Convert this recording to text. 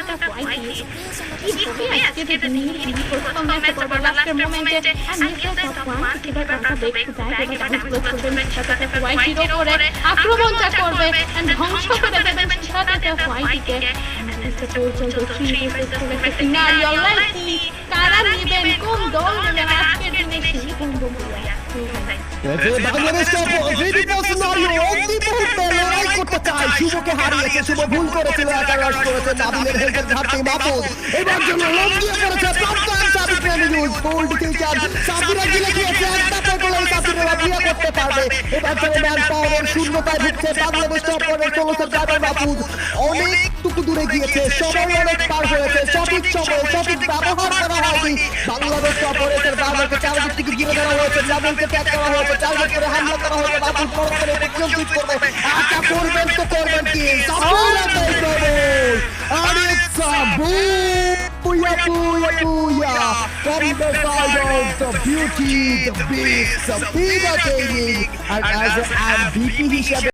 একটা হোয়াইট কিভাবে আজকে তিনি প্রথম ম্যাচে করবে লাস্টের মোমেন্টে এবার কাউকে ব্রেক দেয় এবার ডাবল করবেন সাথে হোয়াইট হিরো করে আক্রমণটা করবে এন্ড ধ্বংস করে দেবেন সাথে হোয়াইটকে চলছে 3 ভার্সেস 4 একটা সিনারিও লাইকি কারা নেবেন কোন দল নেবেন আজকের দিনে সেই বন্ধু বাংলাদেশ লড়াই করতে চায় শুভকে হারিয়েছে শুভ ভুল করেছিল একা লস করেছে নাবিলের হেলথের ঘাটতি মাহফুজ এবার জন্য লোক দিয়ে করেছে প্রাপ্তান সাবিক নিউজ গোল্ড ফিউচার সাবিরা গিলে গিয়েছে একটা পেট্রোল সাবিরা বিয়ে করতে পারবে এবার জন্য ম্যান পাওয়ার শূন্যতায় ঢুকছে বাংলাদেশ টপরের চলছে ড্রাইভার মাহফুজ অনেকটুকু দূরে গিয়েছে সময় অনেক পার হয়েছে সঠিক সময়ে সঠিক ব্যবহার করা হয়নি বাংলাদেশ টপরের বাবাকে চারদিক থেকে ঘিরে ধরা হয়েছে নাবিলকে ট্যাগ করা হয়েছে টার্গেট করে হামলা করা হয়েছে মাহফুজ বড় করে এক্সিকিউট করবে আটা করবেন তো করবেন কি সাবিরা গোল আরেকটা Booyah, booyah, booyah! From the side of the beauty, the beast, the Sabina Gaming, and as an MVP হিসেবে